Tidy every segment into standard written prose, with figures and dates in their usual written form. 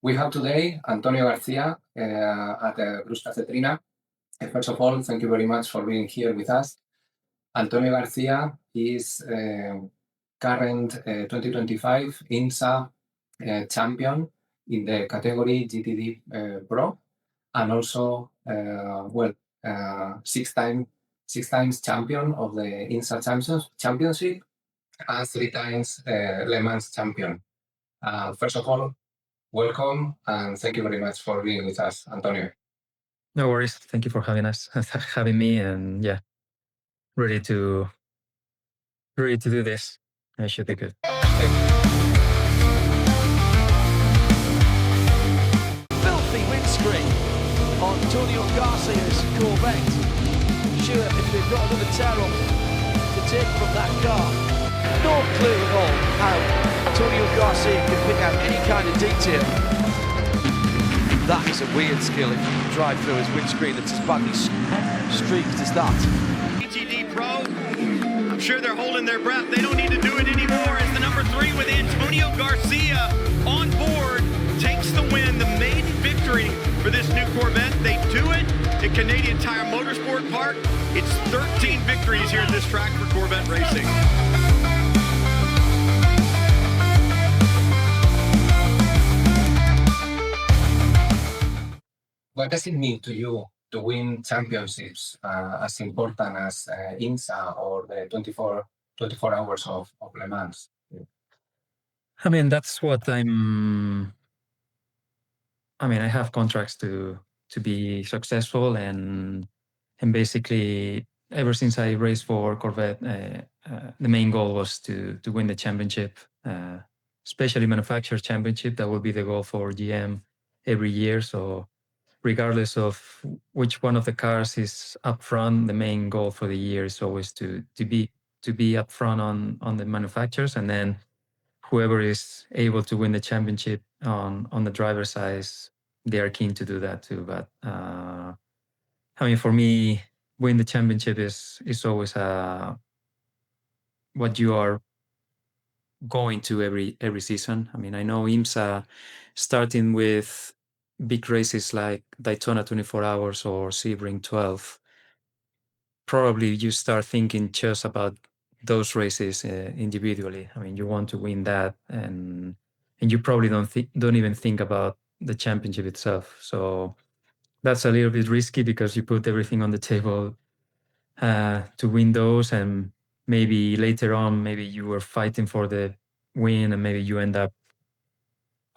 We have today Antonio García at Gruszka Cytryna. First of all, thank you very much for being here with us. Antonio García is current 2025 IMSA champion in the category GTD Pro, and also six times champion of the IMSA Championship and 3 times Le Mans champion. First of all, welcome and thank you very much for being with us, Antonio. No worries. Thank you for having me, and yeah, ready to do this. I should be good. Filthy windscreen on Antonio Garcia's Corvette. Sure, if they've got another tear up to take from that car, no clue at all how Antonio Garcia can pick out any kind of detail. That is a weird skill if you drive through his windscreen that's as badly streaked as that. GTD Pro, I'm sure they're holding their breath. They don't need to do it anymore. It's the number 3 with Antonio Garcia on board, takes the win, the maiden victory for this new Corvette. They do it at Canadian Tire Motorsport Park. It's 13 victories here at this track for Corvette Racing. What does it mean to you to win championships as important as IMSA or the 24 hours of Le Mans? I mean, that's what I have contracts to be successful, and basically ever since I raced for Corvette, the main goal was to win the championship, especially manufacturer championship. That will be the goal for GM every year. So regardless of which one of the cars is up front, the main goal for the year is always to be up front on the manufacturers, and then whoever is able to win the championship on the driver's side, they are keen to do that too. But for me, win the championship is always what you are going to every season. I mean, I know IMSA, starting with big races like Daytona 24 Hours or Sebring 12, probably you start thinking just about those races individually. I mean, you want to win that, and you probably don't even think about the championship itself. So that's a little bit risky because you put everything on the table to win those, and maybe later on, maybe you were fighting for the win, and maybe you end up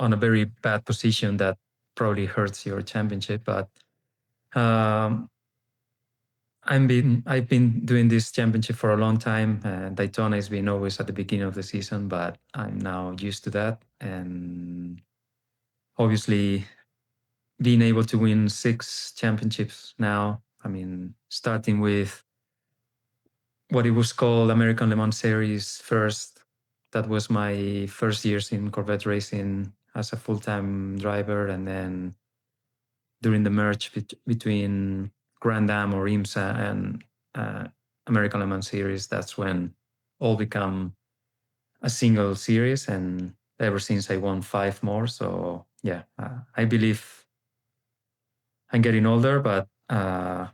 on a very bad position that probably hurts your championship. But I've been doing this championship for a long time. Daytona has been always at the beginning of the season, but I'm now used to that. And obviously, being able to win 6 championships now, I mean, starting with what it was called American Le Mans Series first. That was my first years in Corvette Racing as a full-time driver, and then during the merge between Grand Am or IMSA and American Le Mans Series, that's when all become a single series, and ever since I won 5 more. So yeah, I believe I'm getting older, but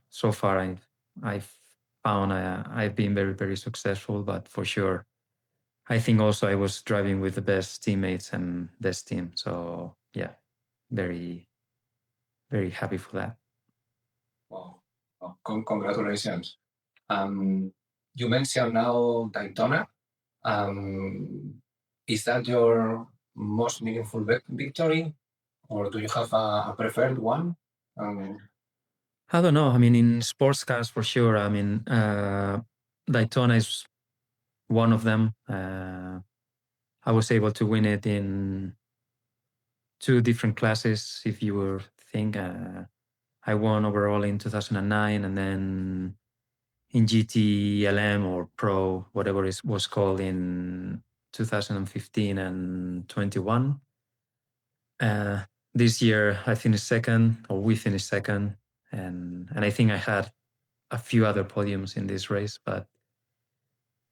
so far I've found I've been very, very successful. But for sure, I think also I was driving with the best teammates and best team. So yeah, very, very happy for that. Wow. Congratulations. You mentioned now Daytona. Is that your most meaningful victory, or do you have a preferred one? I don't know. I mean, in sports cars, for sure. I mean, Daytona is one of them. I was able to win it in 2 different classes. If you were think, I won overall in 2009, and then in GTLM or Pro, whatever it was called, in 2015 and 21. This year I finished second, or we finished second, and I think I had a few other podiums in this race, but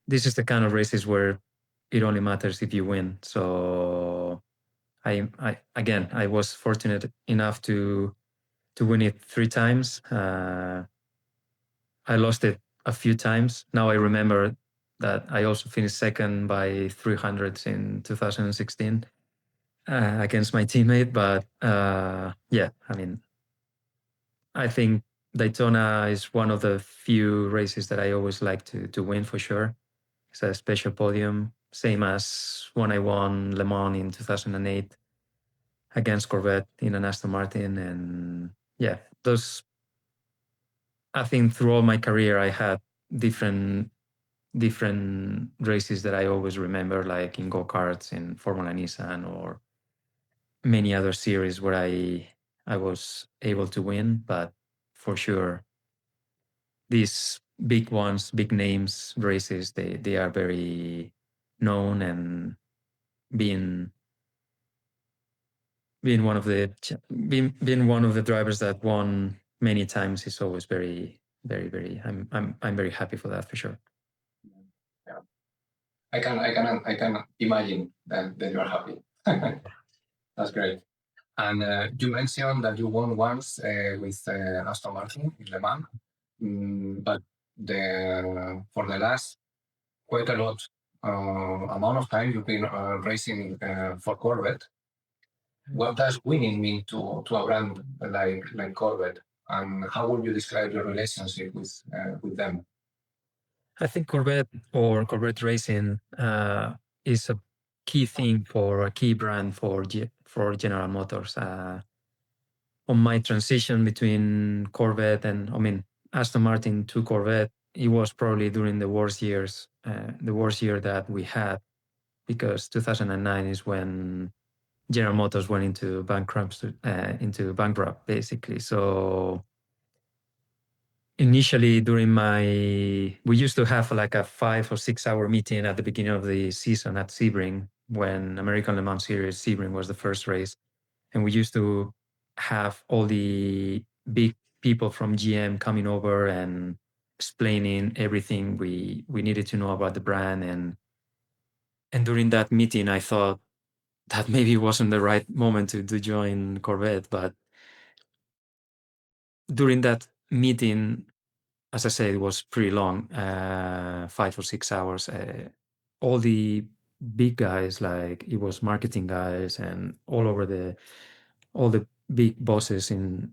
this is the kind of races where it only matters if you win. So I was fortunate enough to win it 3 times. I lost it a few times. Now I remember that I also finished second by 300 in 2016 against my teammate. But yeah, I mean, I think Daytona is one of the few races that I always like to win for sure. It's a special podium, same as when I won Le Mans in 2008 against Corvette in an Aston Martin. And yeah, those, I think through all my career, I had different races that I always remember, like in go-karts, in Formula Nissan, or many other series where I was able to win. But for sure, these big ones, big names races, they are very known, and being one of the being one of the drivers that won many times is always very, very, very. I'm very happy for that for sure. Yeah. I can imagine that you are happy. That's great. And you mentioned that you won once with Aston Martin in Le Mans, but for the last quite a lot amount of time you've been racing for Corvette. What does winning mean to a brand like Corvette, and how would you describe your relationship with them? I think Corvette or Corvette Racing is a key thing for a key brand for General Motors. On my transition between Corvette and Aston Martin to Corvette, it was probably during the worst years, the worst year that we had, because 2009 is when General Motors went into bankrupt basically. So initially we used to have like a 5 or 6 hour meeting at the beginning of the season at Sebring, when American Le Mans Series Sebring was the first race. And we used to have all the big people from GM coming over and explaining everything we needed to know about the brand. And during that meeting, I thought that maybe it wasn't the right moment to join Corvette. But during that meeting, as I said, it was pretty long, 5 or 6 hours. All the big guys, like it was marketing guys and all the big bosses in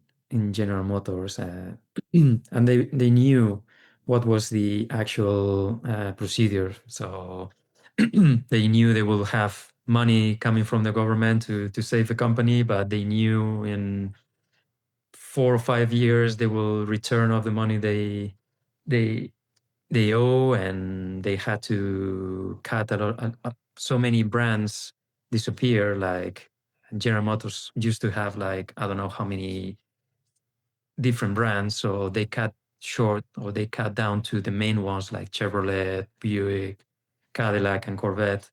General Motors, and they knew what was the actual procedure. So they knew they will have money coming from the government to save the company, but they knew in 4 or 5 years they will return of the money they owe, and they had to cut so many brands disappear. Like General Motors used to have like, I don't know how many different brands, so they cut short, or they cut down to the main ones like Chevrolet, Buick, Cadillac, and Corvette.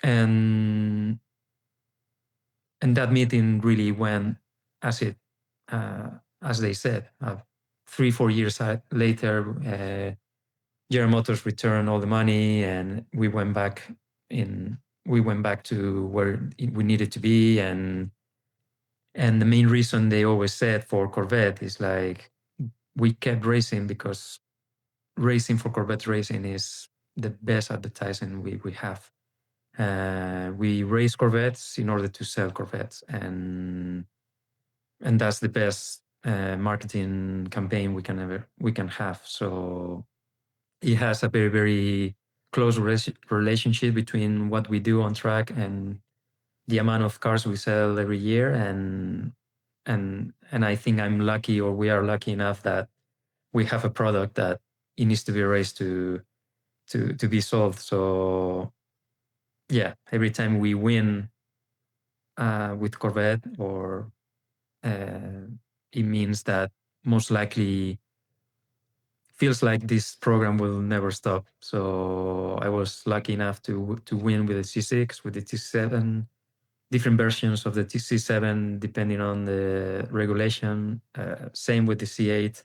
And that meeting really went as they said. 3-4 years later, General Motors returned all the money, and we went back to where we needed to be. And the main reason they always said for Corvette is like, we kept racing because racing for Corvette Racing is the best advertising we have. We race Corvettes in order to sell Corvettes, and that's the best marketing campaign we can have. So it has a very, very close relationship between what we do on track and the amount of cars we sell every year. And I think I'm lucky, or we are lucky enough, that we have a product that it needs to be raced to be sold. So yeah, every time we win with Corvette, or it means that most likely feels like this program will never stop. So I was lucky enough to win with the C6, with the T7, different versions of the C7 depending on the regulation. Same with the C8,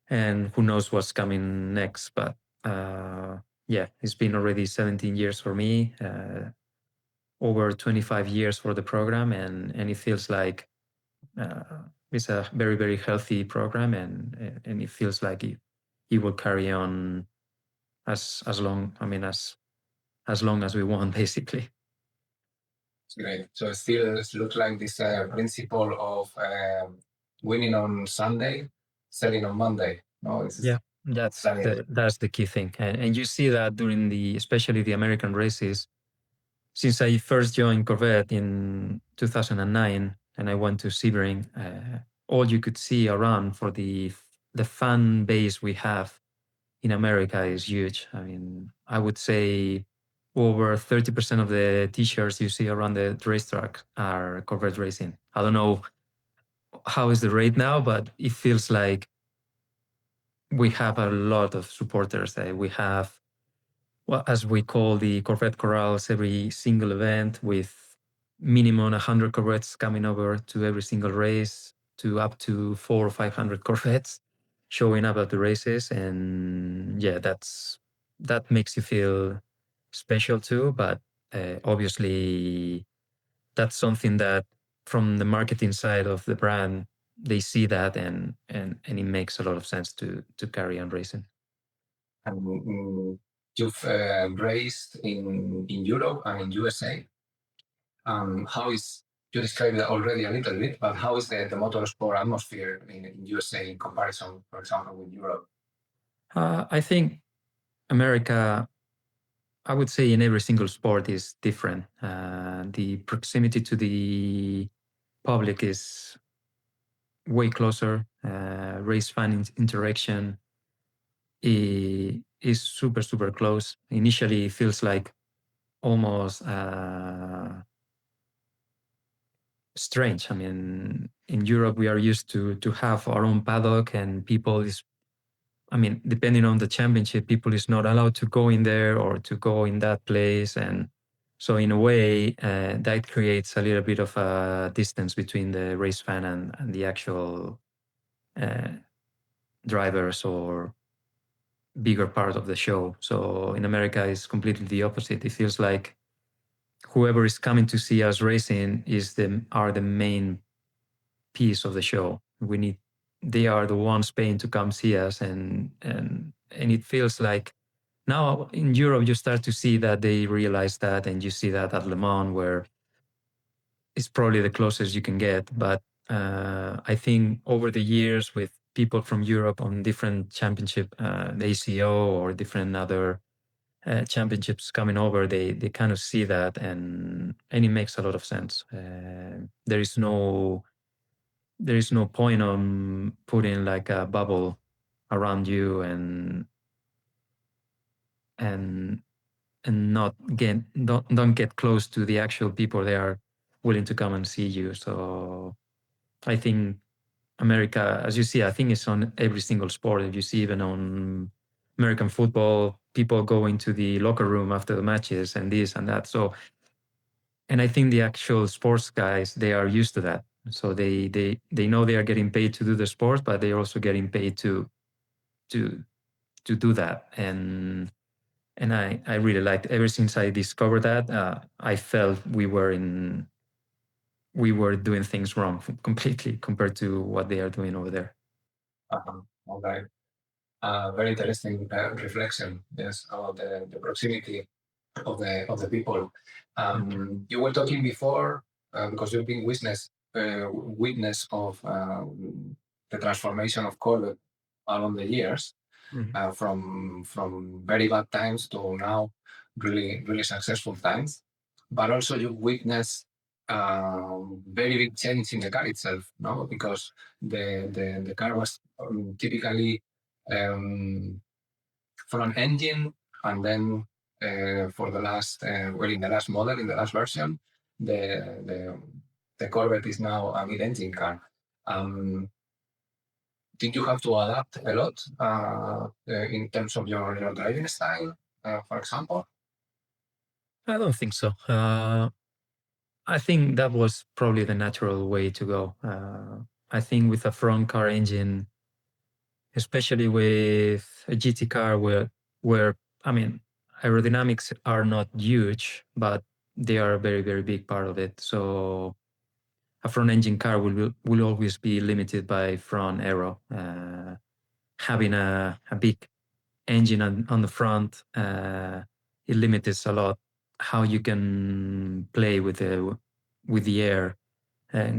and who knows what's coming next. But yeah, it's been already 17 years for me. over 25 years for the program, and it feels like it's a very, very healthy program, and it feels like it will carry on as long as we want, basically. It's great. So it still looks like this principle of winning on Sunday, selling on Monday. No, Yeah, that's the key thing, and you see that during especially the American races. Since I first joined Corvette in 2009, and I went to Sebring, all you could see around for the fan base we have in America is huge. I mean, I would say over 30% of the T-shirts you see around the racetrack are Corvette Racing. I don't know how is the rate now, but it feels like we have a lot of supporters. We have, well, as we call the Corvette Corrals, every single event with minimum 100 Corvettes coming over to every single race, to up to 400 or 500 Corvettes showing up at the races. And yeah, that makes you feel special too. But obviously, that's something that from the marketing side of the brand, they see that, and it makes a lot of sense to carry on racing. And you've raced in Europe and in USA. How is, you described it already a little bit, but how is the motorsport atmosphere in USA in comparison, for example, with Europe? I think America, I would say in every single sport is different. The proximity to the public is way closer. Race fan interaction is super, super close. Initially, it feels like almost strange. I mean, in Europe, we are used to have our own paddock, and people is, I mean, depending on the championship, people is not allowed to go in there or to go in that place. And so in a way, that creates a little bit of a distance between the race fan and the actual drivers or bigger part of the show. So in America, it's completely the opposite. It feels like whoever is coming to see us racing are the main piece of the show. They are the ones paying to come see us, and it feels like now in Europe you start to see that they realize that, and you see that at Le Mans, where it's probably the closest you can get. But I think over the years, with people from Europe on different championship, the ACO or different other championships coming over, they kind of see that, and it makes a lot of sense. There is no point on putting like a bubble around you and don't get close to the actual people that are willing to come and see you. So I think America, as you see, I think it's on every single sport. If you see, even on American football, people go into the locker room after the matches and this and that. So, and I think the actual sports guys, they are used to that. So they know they are getting paid to do the sport, but they're also getting paid to do that. And I really liked, ever since I discovered that, I felt we were doing things wrong completely compared to what they are doing over there. Okay. Very interesting reflection, yes, about the proximity of the people. You were talking before, because you've been witness of the transformation of Corvette along the years, from very bad times to now really, really successful times. But also you witnessed very big change in the car itself, no? Because the car was typically front engine, and then for the last in the last model, in the last version, the Corvette is now a mid-engine car. Did you have to adapt a lot in terms of your driving style, for example? I don't think so. I think that was probably the natural way to go. I think with a front car engine, especially with a GT car where I mean, aerodynamics are not huge, but they are a very, very big part of it. So a front engine car will always be limited by front aero. Having a big engine on the front, it limits a lot how you can play with the air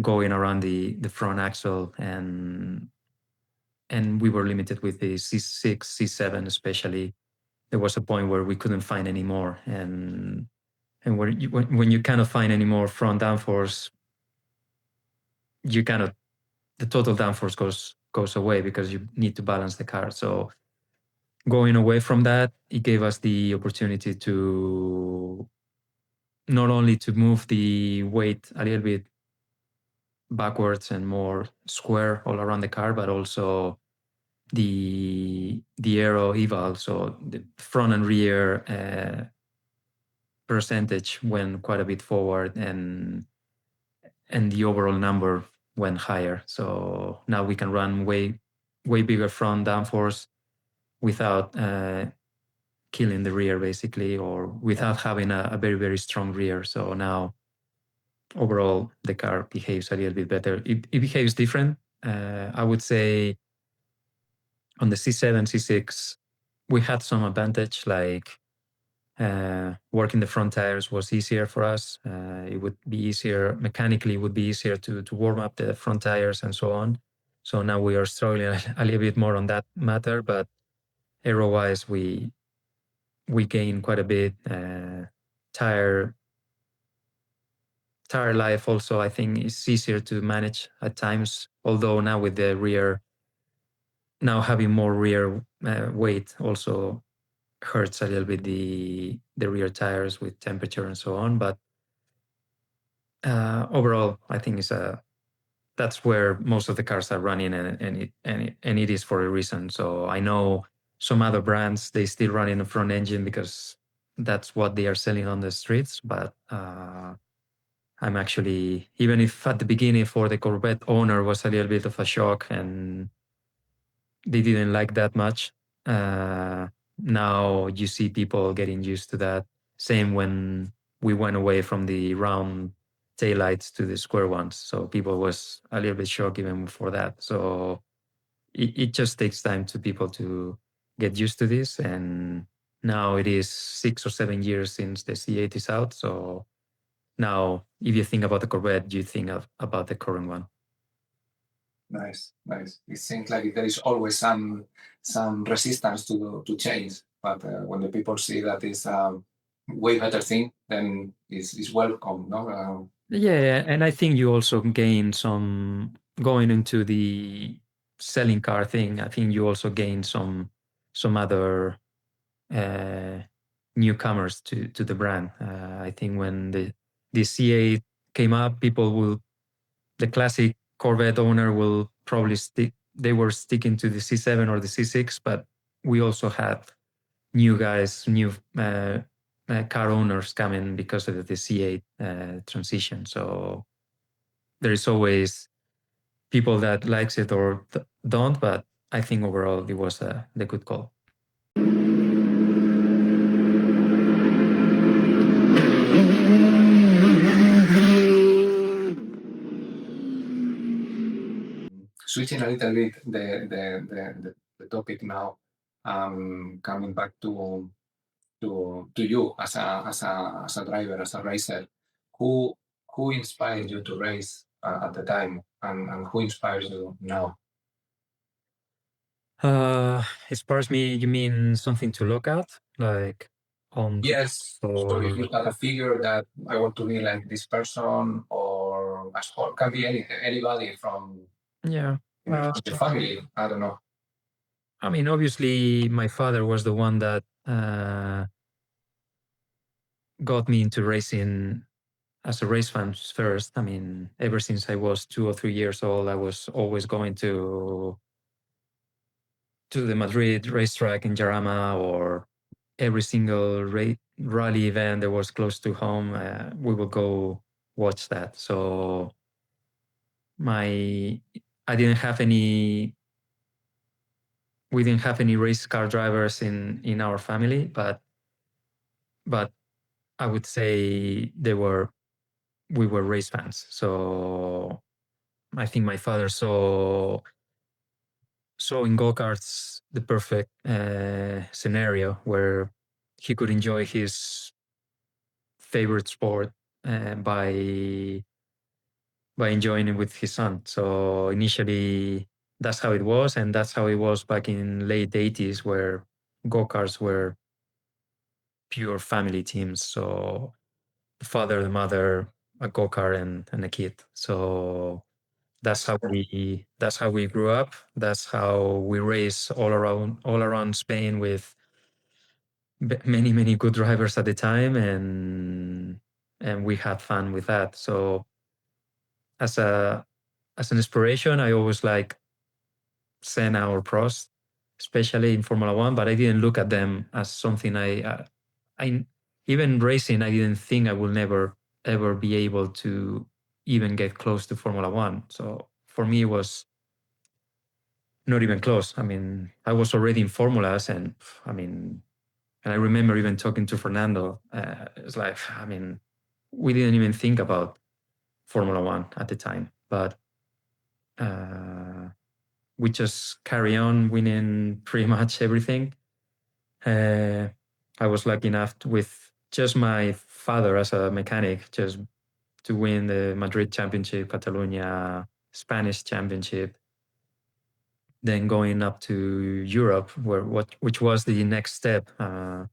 going around the front axle, and we were limited with the C6, C7 especially. There was a point where we couldn't find any more, and when you cannot find any more front downforce, the total downforce goes away because you need to balance the car. So going away from that, it gave us the opportunity to not only to move the weight a little bit backwards and more square all around the car, but also the aero eval, so the front and rear percentage went quite a bit forward, and the overall number went higher. So now we can run way bigger front downforce without killing the rear, basically, or without having a very, very strong rear. So now overall the car behaves a little bit better. It behaves different. I would say on the C7, C6, we had some advantage, like working the front tires was easier for us. It would be easier, mechanically, it would be easier to warm up the front tires and so on. So now we are struggling a little bit more on that matter, but aero-wise, we gain quite a bit. Tire life also, I think, is easier to manage at times, although now with the rear, now having more rear weight also hurts a little bit the rear tires with temperature and so on. But overall, I think that's where most of the cars are running, and it is for a reason. So I know some other brands, they still run in a front engine because that's what they are selling on the streets. But I'm actually, even if at the beginning for the Corvette owner was a little bit of a shock and they didn't like that much, now you see people getting used to that. Same when we went away from the round taillights to the square ones. So people was a little bit shocked even before that. So it just takes time to people to get used to this. And now it is 6 or 7 years since the C8 is out. So now if you think about the Corvette, you think about the current one. Nice. It seems like there is always some resistance to change, but when the people see that it's a way better thing, then it's welcome, no? Yeah, and I think you also gain some, going into the selling car thing, I think you also gain some other newcomers to the brand. I think when the C8 came up, the classic Corvette owner will probably they were sticking to the C7 or the C6, but we also had new guys, new car owners coming because of the C8 transition. So there is always people that likes it or don't, but I think overall it was the good call. Switching a little bit the topic now, coming back to you as a driver, as a racer, who inspired you to race at the time, and who inspires you now? As far as me, you mean something to look at, like on? Yes. So if you had a figure that I want to be like this person, or a sport, can be anybody from Yeah. the family. I don't know. I mean, obviously, my father was the one that got me into racing as a race fan first. I mean, ever since I was 2 or 3 years old, I was always going to the Madrid racetrack in Jarama, or every single rally event that was close to home, we would go watch that. So we didn't have any race car drivers in our family, but I would say we were race fans. So I think my father saw in go-karts the perfect scenario where he could enjoy his favorite sport by enjoying it with his son. So initially that's how it was, and that's how it was back in late 80s, where go-karts were pure family teams. So the father, the mother, a go-kart, and a kid. So that's how we grew up. That's how we raced all around Spain with many good drivers at the time, and we had fun with that. So as an inspiration, I always like Senna or Prost, especially in Formula One, but I didn't look at them as something I even racing. I didn't think I will never ever be able to even get close to Formula One. So for me, it was not even close. I mean, I was already in formulas, and I remember even talking to Fernando. It's like, we didn't even think about Formula One at the time, but we just carry on winning pretty much everything. I was lucky enough with just my father as a mechanic just to win the Madrid Championship, Catalonia, Spanish Championship, then going up to Europe, which was the next step. At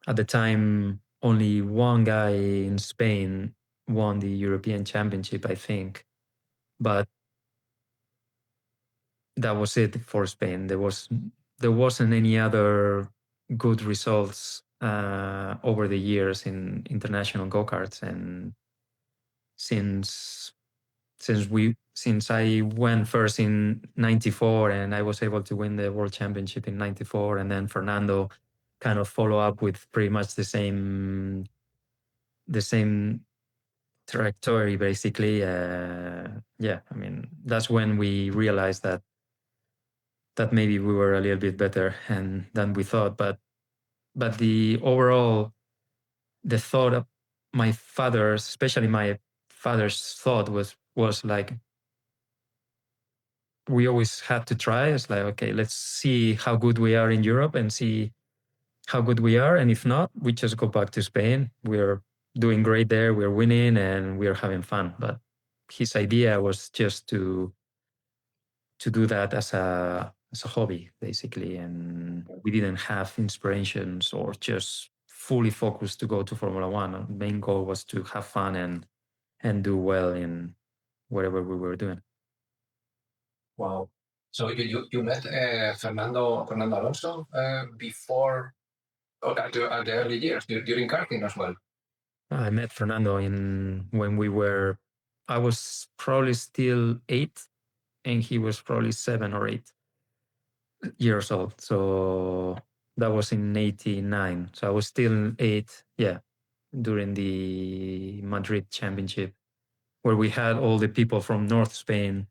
the time, only one guy in Spain won the European Championship, I think, but that was it for Spain. There wasn't any other good results over the years in international go-karts, and since I went first in 94 and I was able to win the World Championship in 94, and then Fernando kind of follow up with pretty much the same trajectory, basically. That's when we realized that maybe we were a little bit better than we thought. But the overall, the thought of my father's, especially my father's thought was like, we always had to try. It's like, okay, let's see how good we are in Europe and see how good we are. And if not, we just go back to Spain. We're doing great there. We're winning and we're having fun. But his idea was just to do that as a hobby, basically. And we didn't have inspirations or just fully focused to go to Formula One. Our main goal was to have fun and do well in whatever we were doing. Wow. So you met Fernando Alonso before, or at the early years during karting as well? I met Fernando when I was probably still 8 and he was probably 7 or 8 years old. So that was in 89. So I was still 8, during the Madrid Championship, where we had all the people from North Spain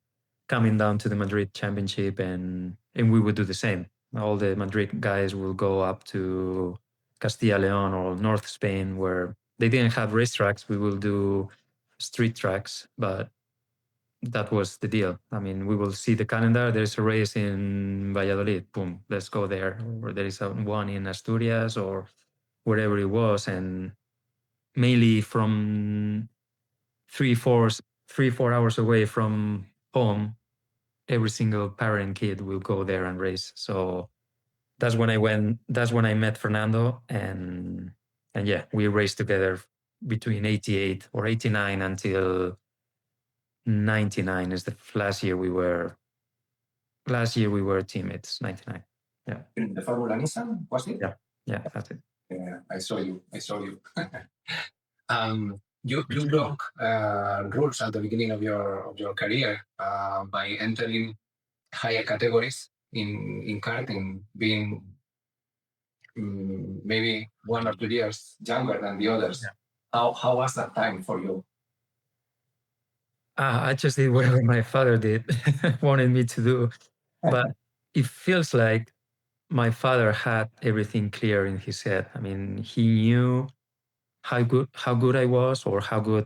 coming down to the Madrid Championship, and we would do the same. All the Madrid guys will go up to Castilla León or North Spain, where they didn't have racetracks. We will do street tracks, but that was the deal. We will see the calendar. There's a race in Valladolid. Boom, let's go there. Or there is one in Asturias or wherever it was. And mainly from 3-4 hours away from home, every single parent kid will go there and race. So that's when I went. That's when I met Fernando, and we raced together between 88 or 89 until 99 is the last year we were teammates. 99. Yeah. In the Formula Nissan, was it? Yeah, that's it. Yeah, I saw you. You broke rules at the beginning of your career by entering higher categories in karting, being maybe 1 or 2 years younger than the others. Yeah. How was that time for you? I just did whatever my father wanted me to do, but it feels like my father had everything clear in his head. He knew how good I was, or how good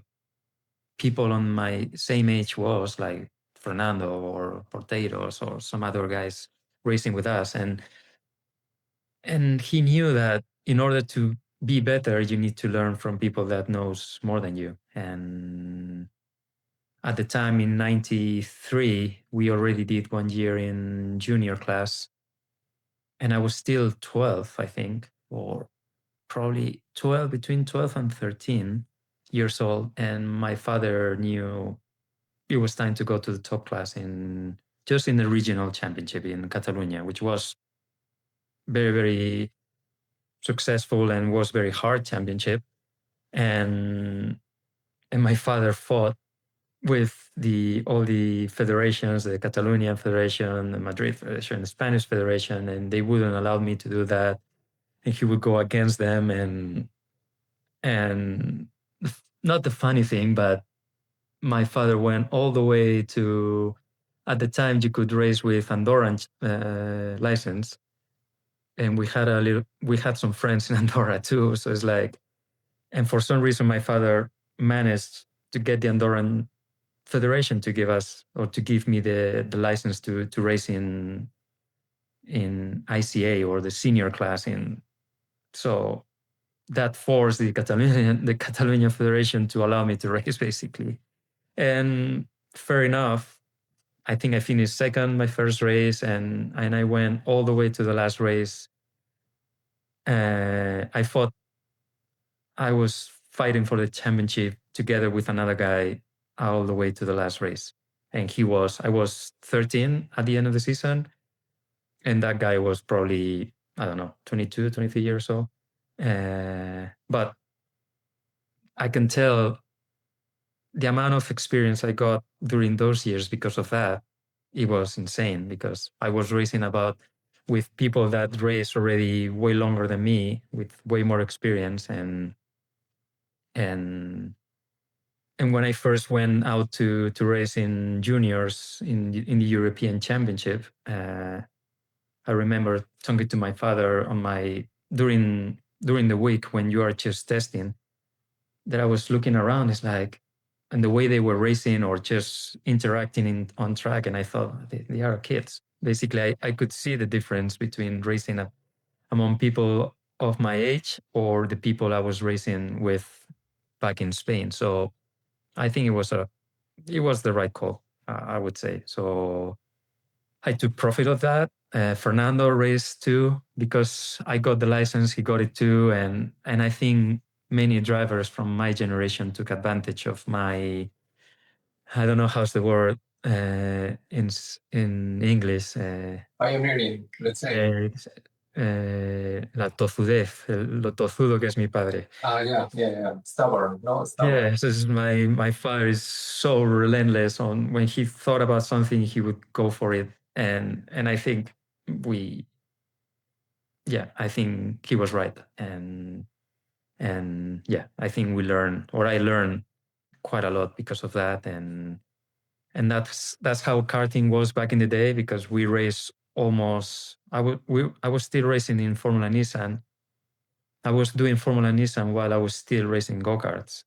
people on my same age was, like Fernando or Porteiros or some other guys racing with us. And he knew that in order to be better, you need to learn from people that knows more than you. And at the time in 93, we already did 1 year in junior class, and I was still 12, I think, or probably 12, between 12 and 13 years old. And my father knew it was time to go to the top class in the regional championship in Catalonia, which was very, very successful and was very hard championship. And my father fought with all the federations, the Catalonian Federation, the Madrid Federation, the Spanish Federation, and they wouldn't allow me to do that. And he would go against them. And not the funny thing, but my father went all the way to, at the time you could race with Andorran license. And we had some friends in Andorra too. So it's like, and for some reason, my father managed to get the Andorran Federation to give me the license to race in ICA, or the senior class. So that forced the Catalonian Federation to allow me to race, basically. And fair enough, I think I finished second my first race, and I went all the way to the last race. I was fighting for the championship together with another guy all the way to the last race. And I was 13 at the end of the season. And that guy was probably, I don't know, 22, 23 years old. But I can tell the amount of experience I got during those years because of that, it was insane, because I was racing with people that race already way longer than me, with way more experience. And when I first went out to race in juniors in the European Championship, I remember talking to my father during the week when you are just testing, that I was looking around. It's like, and the way they were racing or just interacting on track, and I thought, they are kids. Basically, I could see the difference between racing among people of my age or the people I was racing with back in Spain. So I think it was the right call, I would say. So I took profit of that. Fernando raced too, because I got the license, he got it too. And I think many drivers from my generation took advantage of my, I don't know how's the word in English. Pioneering, let's say. La tozudez, lo tozudo que es mi padre. Yeah. Stubborn, no? Stubborn. Yeah, my father is so relentless on when he thought about something, he would go for it. And I think I think he was right. And I think I learned quite a lot because of that. And that's how karting was back in the day, because we raced almost, I was still racing in Formula Nissan. I was doing Formula Nissan while I was still racing go-karts.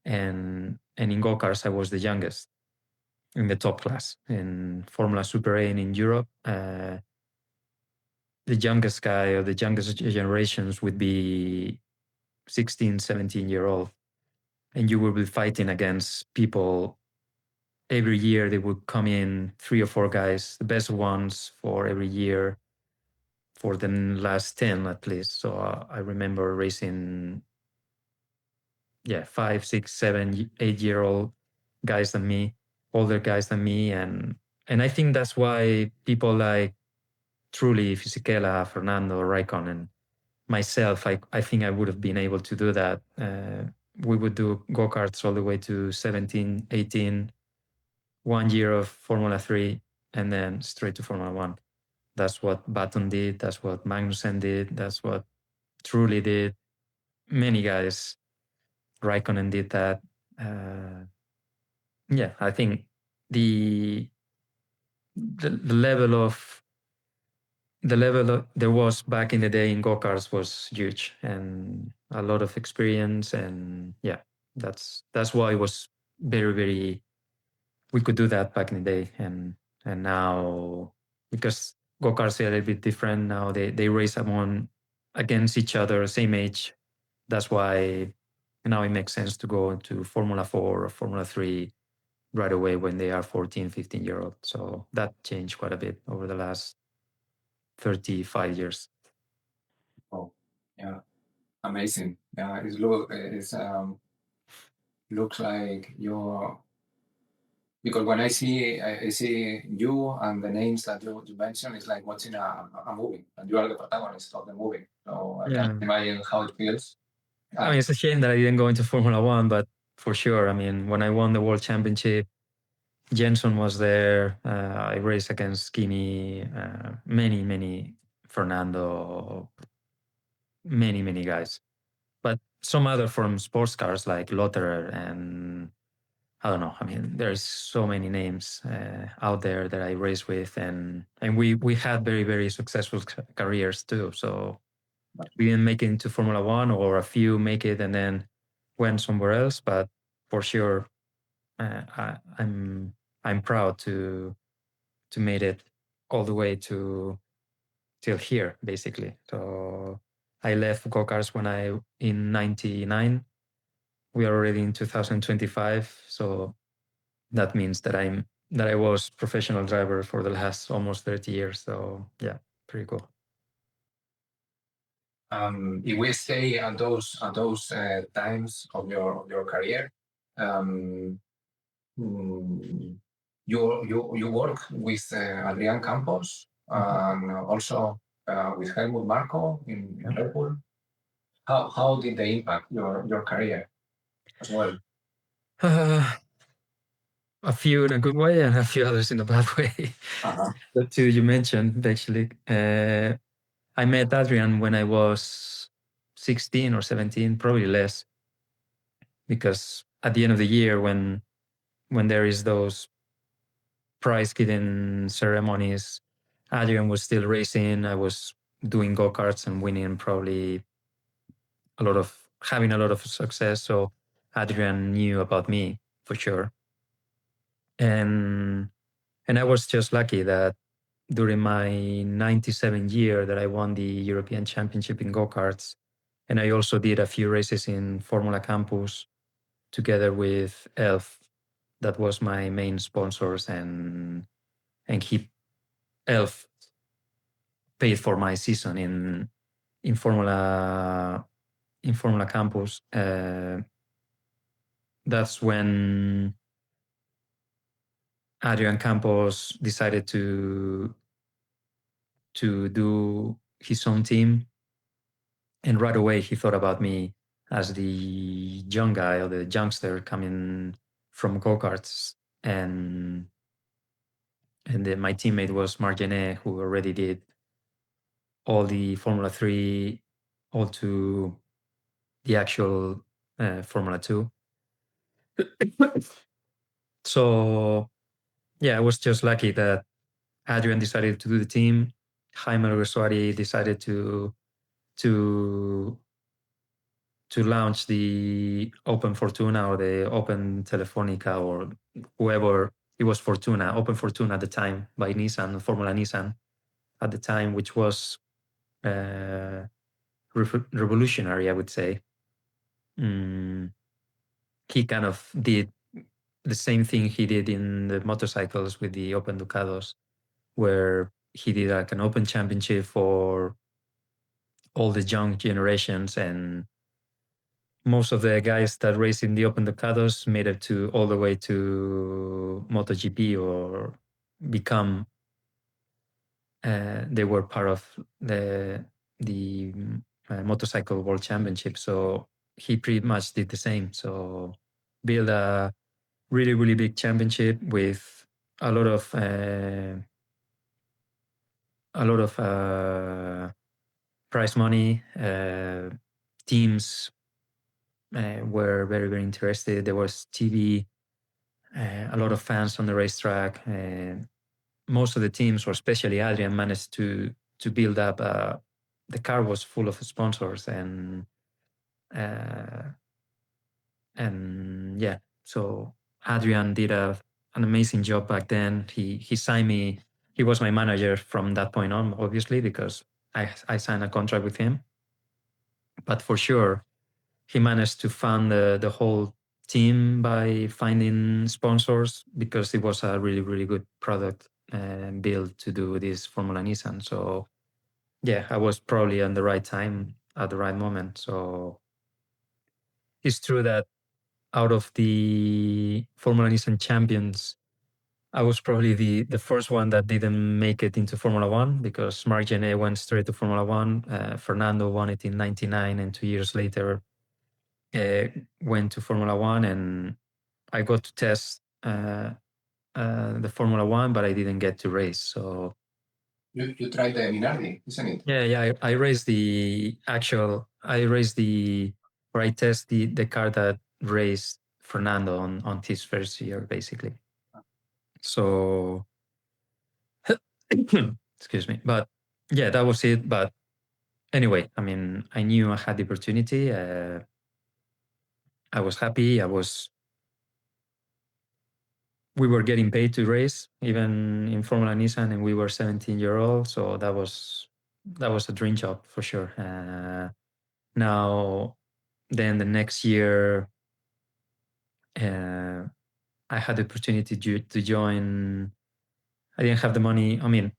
And in go-karts, I was the youngest in the top class. In Formula Super A in Europe, the youngest guy, or the youngest generations, would be 16, 17-year-old. And you will be fighting against people. Every year they would come in 3 or 4 guys, the best ones for every year, for the last 10 at least. So I remember racing 5, 6, 7, 8-year-old guys than me, older guys than me. And I think that's why people like Trulli, Fisichella, Fernando, Raikkonen, myself, I think I would have been able to do that. We would do go-karts all the way to 17, 18, 1 year of Formula 3, and then straight to Formula 1. That's what Baton did. That's what Magnussen did. That's what Trulli did. Many guys, Raikkonen did that. I think the level there was back in the day in go-karts was huge. And a lot of experience, and yeah, that's why it was very we could do that back in the day, and now, because go-karts are a little bit different now, they race against each other, same age. That's why now it makes sense to go into Formula 4 or Formula 3 right away when they are 14, 15-year-old. So that changed quite a bit over the last 35 years. Oh, yeah, amazing. Yeah, looks like you're, because when I see you and the names that you mentioned, it's like watching a movie, and you are the protagonist of the movie. So I can't imagine how it feels. I mean, it's a shame that I didn't go into Formula 1, but for sure, I mean, when I won the World Championship, Jenson was there. I raced against Kimi, many Fernando, many guys. But some other from sports cars like Lotterer, and I don't know. I mean, there's so many names out there that I race with, and we had very successful careers too. So we didn't make it into Formula 1, or a few make it and then went somewhere else. But for sure, I'm proud to made it all the way till here, basically. So I left go-karts in 99. We are already in 2025. So that means that I was professional driver for the last almost 30 years. So yeah, pretty cool. If we stay at those times of your career, you work with Adrian Campos and also with Helmut Marko in Liverpool. How did they impact your career as well? A few in a good way and a few others in a bad way. The two you mentioned, actually. I met Adrian when I was 16 or 17, probably less, because at the end of the year, when there is those prize-giving ceremonies, Adrian was still racing. I was doing go-karts and winning, probably having a lot of success. So Adrian knew about me for sure. And I was just lucky that during my 97 year that I won the European Championship in go-karts, and I also did a few races in Formula Campus together with Elf. That was my main sponsors, and Elf paid for my season in Formula Campus. That's when Adrian Campos decided to do his own team, and right away he thought about me as the young guy or the youngster coming from go-karts, and then my teammate was Marc Genet, who already did all the Formula 3, all to the actual Formula 2. So yeah, I was just lucky that Adrian decided to do the team. Jaime Alguersuari decided to launch the Open Fortuna or the Open Telefonica, or whoever. It was Fortuna, Open Fortuna at the time, by Nissan, Formula Nissan at the time, which was revolutionary, I would say. He kind of did the same thing he did in the motorcycles with the Open Ducados, where he did like an open championship for all the young generations, and most of the guys that race in the Open Ducados made it all the way to MotoGP, or become they were part of the motorcycle world championship. So he pretty much did the same. So build a really big championship with a lot of prize money. Teams were very interested. There was TV, a lot of fans on the racetrack. Most of the teams, or especially Adrian, managed to build up. The car was full of sponsors, and And yeah, so Adrian did an amazing job back then. He signed me. He was my manager from that point on, obviously, because I signed a contract with him. But for sure, he managed to fund the whole team by finding sponsors, because it was a really, really good product built to do this Formula Nissan. So yeah, I was probably on the right time at the right moment. So it's true that out of the Formula Nissan champions, I was probably the first one that didn't make it into Formula One, because Marc Gené went straight to Formula One. Fernando won it in 99, and 2 years later went to Formula One, and I got to test the Formula One, but I didn't get to race. So You tried the Minardi, isn't it? yeah, I raced I test the car that raced Fernando on his first year, basically. So excuse me, but yeah, that was it. But anyway, I mean, I knew I had the opportunity. I was happy. We were getting paid to race, even in Formula Nissan, and we were 17-year-old. So that was a dream job for sure. Now, then the next year, I had the opportunity to join. I didn't have the money. I mean,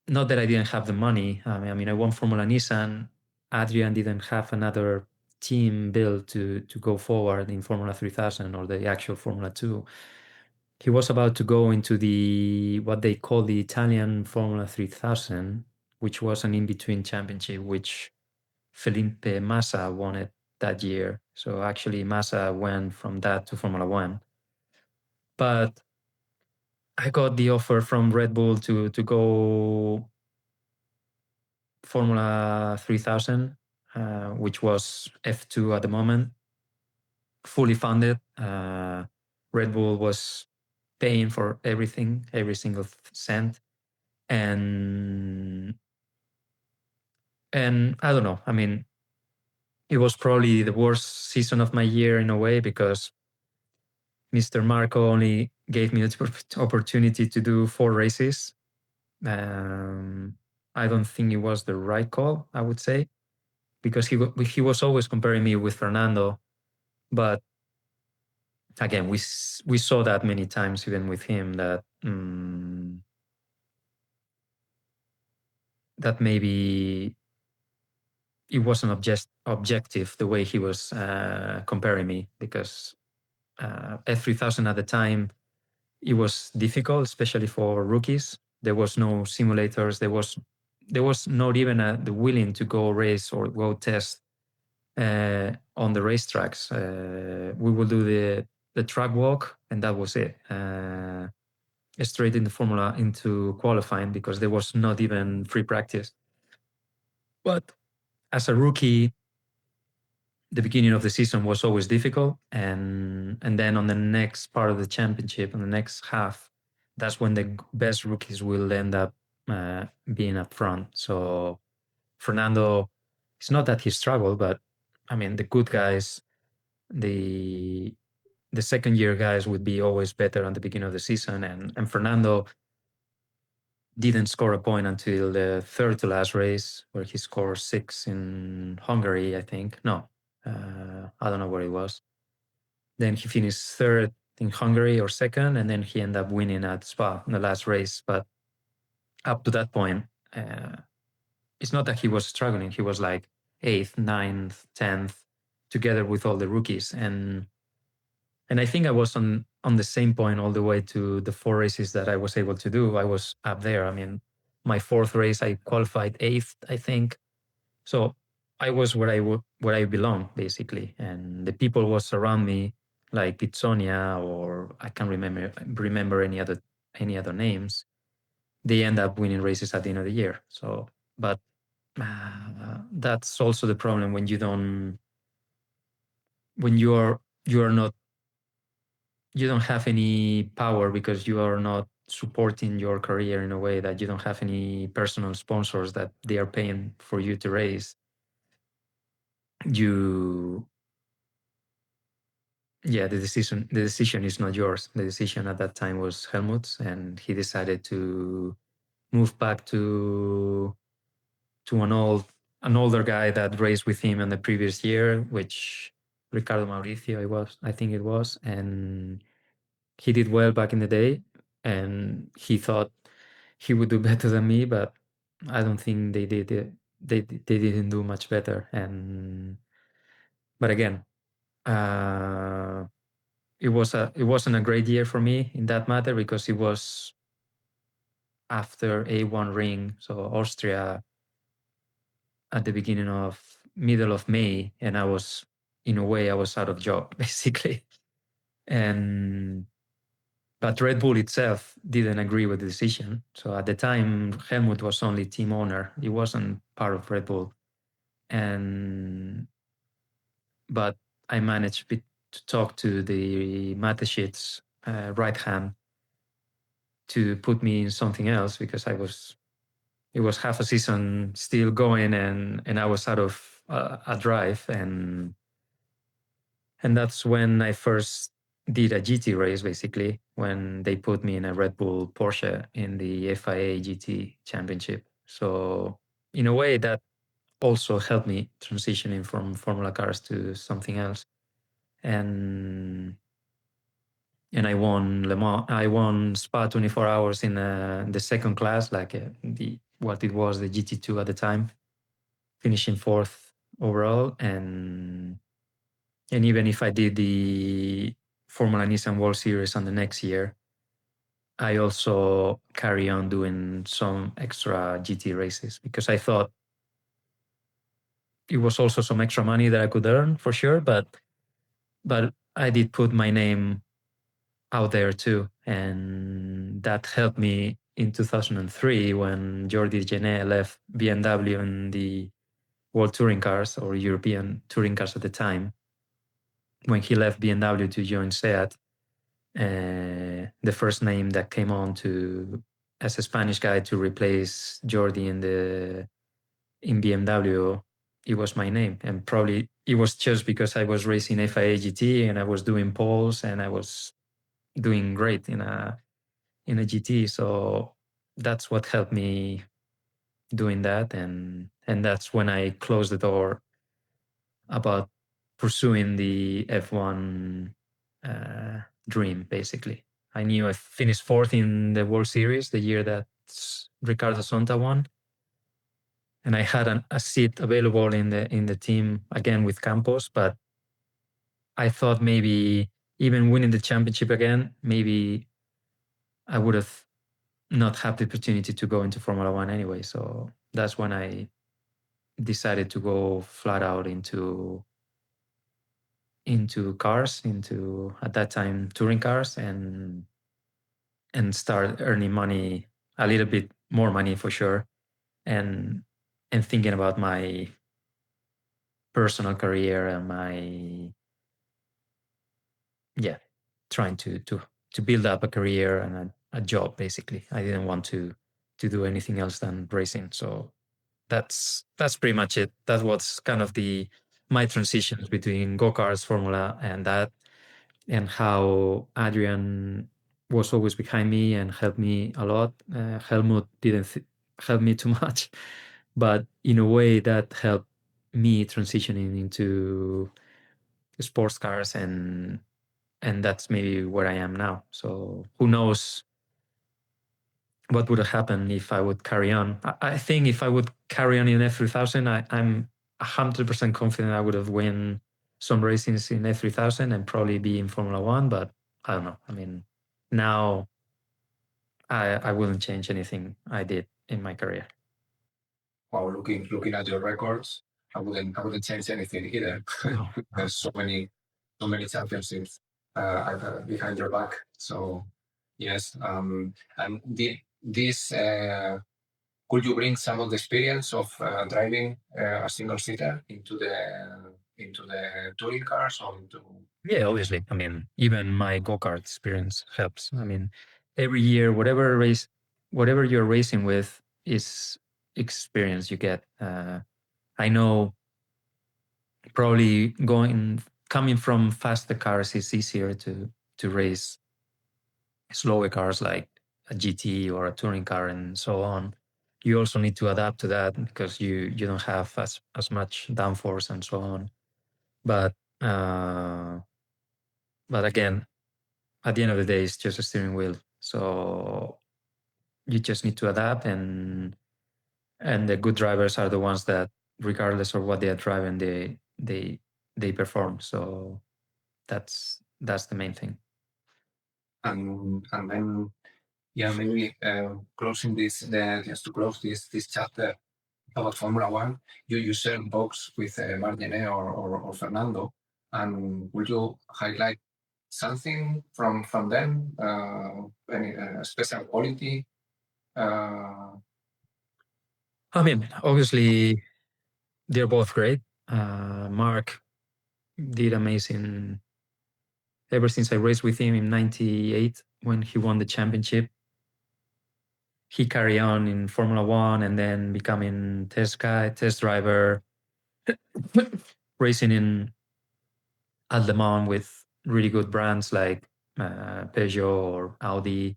not that I didn't have the money. I mean, I won Formula Nissan. Adrian didn't have another team built to go forward in Formula 3000 or the actual Formula 2. He was about to go into what they call the Italian Formula 3000, which was an in-between championship, which Felipe Massa won it that year. So actually Massa went from that to Formula One. But I got the offer from Red Bull to go Formula 3000, which was F2 at the moment, fully funded. Red Bull was paying for everything, every single cent. And I don't know, I mean, it was probably the worst season of my year in a way, because Mr. Marco only gave me the opportunity to do 4 races. I don't think it was the right call, I would say, because he was always comparing me with Fernando. But again, we saw that many times, even with him, that that maybe it wasn't objective the way he was comparing me, because F3000 at the time, it was difficult, especially for rookies. There was no simulators. There was not even the willing to go race or go test on the racetracks. We will do the track walk, and that was it. Straight into qualifying, because there was not even free practice. But as a rookie, the beginning of the season was always difficult, and then on the next part of the championship, on the next half, that's when the best rookies will end up being up front. So Fernando, it's not that he struggled, but I mean, the good guys, the second year guys would be always better at the beginning of the season, and Fernando didn't score a point until the third to last race, where he scored 6 in Hungary, I think. No, I don't know where it was. Then he finished third in Hungary or second, and then he ended up winning at Spa in the last race. But up to that point, it's not that he was struggling. He was like 8th, 9th, 10th, together with all the rookies. And I think I was on the same point all the way to the 4 races that I was able to do. I was up there. I mean, my 4th race, I qualified 8th, I think. So I was where I belong, basically. And the people was around me, like Pizzonia, or I can't remember any other names. They end up winning races at the end of the year. So, but that's also the problem when you don't have any power, because you are not supporting your career in a way that you don't have any personal sponsors that they are paying for you to race. the decision is not yours. The decision at that time was Helmut's, and he decided to move back to an older guy that raced with him in the previous year, which Ricardo Mauricio I think it was, and he did well back in the day, and he thought he would do better than me, but I don't think they did it. They didn't do much better. But again, it wasn't a great year for me in that matter, because it was after A1 ring, so Austria, at the middle of May, and I was out of job basically. But Red Bull itself didn't agree with the decision. So at the time, Helmut was only team owner. He wasn't part of Red Bull. But I managed to talk to the Mateschitz right hand to put me in something else, because it was half a season still going, and I was out of a drive. And that's when I first did a GT race, basically, when they put me in a Red Bull Porsche in the FIA GT Championship. So in a way, that also helped me transitioning from Formula cars to something else. And I won Le Mans. I won Spa 24 hours in the second class, like what it was, the GT2 at the time, finishing 4th overall. And even if I did the Formula Nissan World Series on the next year, I also carry on doing some extra GT races, because I thought it was also some extra money that I could earn for sure. But I did put my name out there too, and that helped me in 2003 when Jordi Gené left BMW in the World Touring Cars, or European Touring Cars at the time. When he left BMW to join SEAT, the first name that came on as a Spanish guy to replace Jordi in BMW, it was my name. And probably it was just because I was racing FIA GT and I was doing poles and I was doing great in a GT. So that's what helped me doing that. And that's when I closed the door about pursuing the F1 dream, basically. I knew I finished 4th in the World Series the year that Ricardo Sonta won, and I had a seat available in the team again with Campos. But I thought maybe even winning the championship again, maybe I would have not had the opportunity to go into Formula One anyway. So that's when I decided to go flat out into cars, at that time touring cars, and start earning money, a little bit more money for sure, and thinking about my personal career and my trying to build up a career and a job, basically. I didn't want to do anything else than racing. So that's pretty much it. That was kind of my transitions between go-karts, Formula, and that, and how Adrian was always behind me and helped me a lot. Helmut didn't help me too much, but in a way that helped me transitioning into sports cars, and that's maybe where I am now. So who knows what would have happened if I would carry on. I think if I would carry on in F3000, I'm 100% confident I would have won some races in F3000 and probably be in Formula One, but I don't know. I mean, now I wouldn't change anything I did in my career. Wow, looking at your records, I wouldn't change anything either. No. There's so many championships behind your back. So yes, and this could you bring some of the experience of driving a single seater into the touring cars or into? Yeah, obviously. I mean, even my go-kart experience helps. I mean, every year, whatever you're racing with is experience you get. I know probably coming from faster cars is easier to race slower cars like a GT or a touring car and so on. You also need to adapt to that because you don't have as much downforce and so on. But again, at the end of the day, it's just a steering wheel. So you just need to adapt, and the good drivers are the ones that, regardless of what they are driving, they perform. So that's the main thing. And then, yeah, maybe closing this, just to close this chapter about Formula One, you share box with Margené or Fernando, and would you highlight something from them, any special quality? I mean, obviously, they're both great. Mark did amazing ever since I raced with him in '98 when he won the championship. He carried on in Formula One and then becoming test driver, racing in at Le Mans with really good brands like Peugeot or Audi,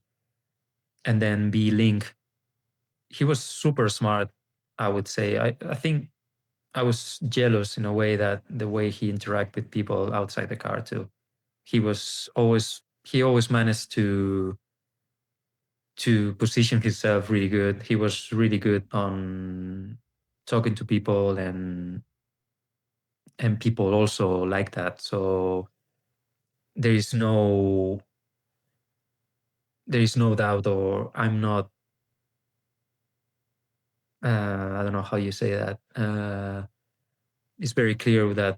and then B-Link. He was super smart, I would say. I think I was jealous in a way that the way he interacted with people outside the car too. He always managed to position himself really good. He was really good on talking to people, and people also like that. So there is no doubt, or I'm not, I don't know how you say that. It's very clear that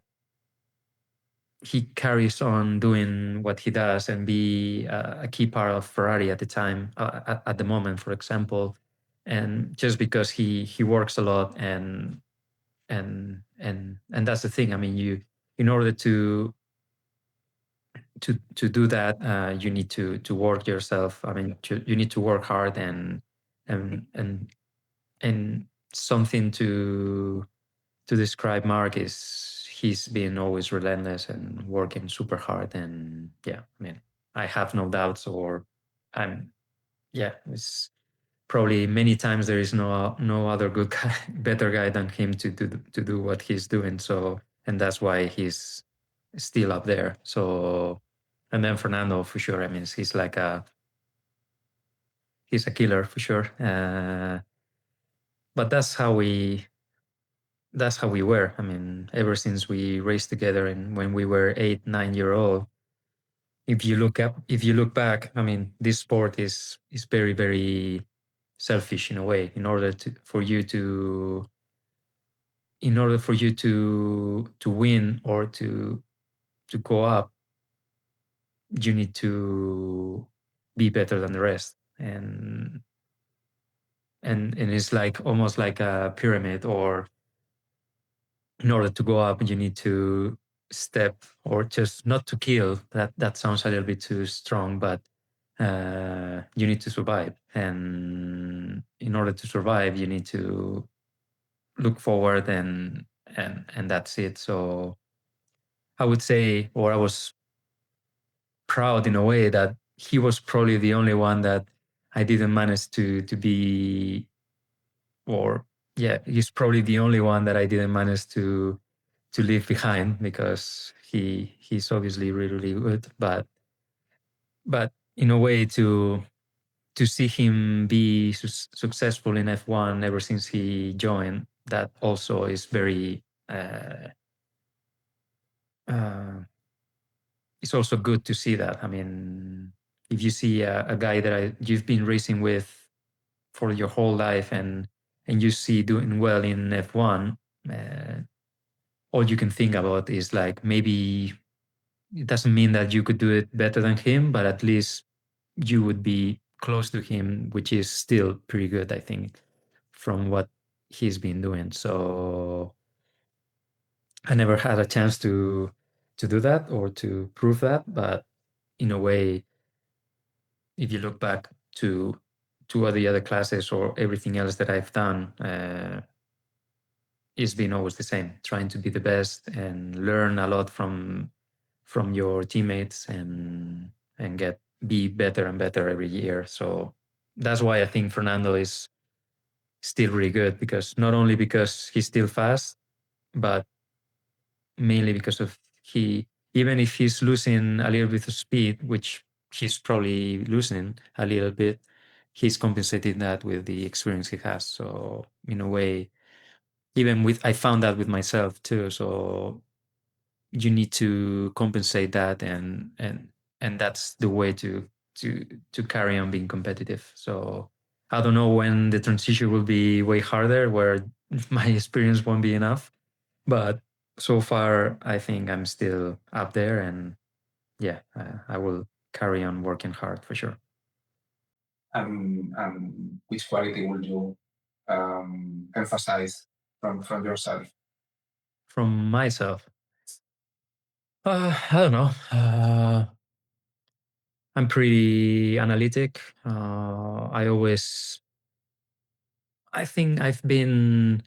he carries on doing what he does and be a key part of Ferrari at the time, at the moment, for example. And just because he works a lot, and that's the thing. I mean, in order to do that, you need to work yourself. I mean, you need to work hard, and something to describe Mark is he's been always relentless and working super hard. And yeah, I mean, I have no doubts, or it's probably many times there is no other good guy, better guy than him to do what he's doing. So, and that's why he's still up there. So, and then Fernando, for sure. I mean, he's a killer for sure. But that's how we were. I mean, ever since we raced together, and when we were 8-9-year-old, if you look back, I mean, this sport is very, very selfish in a way. In order for you to win or to go up, you need to be better than the rest. And it's like almost like a pyramid, or in order to go up, you need to step, or just not to kill. That sounds a little bit too strong, but you need to survive. And in order to survive, you need to look forward, and that's it. So I would say, or I was proud in a way, that he was probably the only one that I didn't manage to be, or yeah, he's probably the only one that I didn't manage to leave behind, because he's obviously really, really good. But in a way, to see him be successful in F1 ever since he joined, that also is very it's also good to see that. I mean, if you see a guy that you've been racing with for your whole life, and you see doing well in F1, all you can think about is like, maybe it doesn't mean that you could do it better than him, but at least you would be close to him, which is still pretty good, I think, from what he's been doing. So I never had a chance to do that or to prove that, but in a way, if you look back to all the other classes or everything else that I've done, it's been always the same, trying to be the best and learn a lot from your teammates and be better and better every year. So that's why I think Fernando is still really good, because not only because he's still fast, but mainly because of even if he's losing a little bit of speed, which he's probably losing a little bit, he's compensating that with the experience he has. So in a way, I found that with myself too. So you need to compensate that, and that's the way to carry on being competitive. So I don't know when the transition will be way harder, where my experience won't be enough, but so far I think I'm still up there, and yeah, I will carry on working hard for sure. Which quality would you emphasize from yourself? From myself, I don't know. I'm pretty analytic. I think I've been,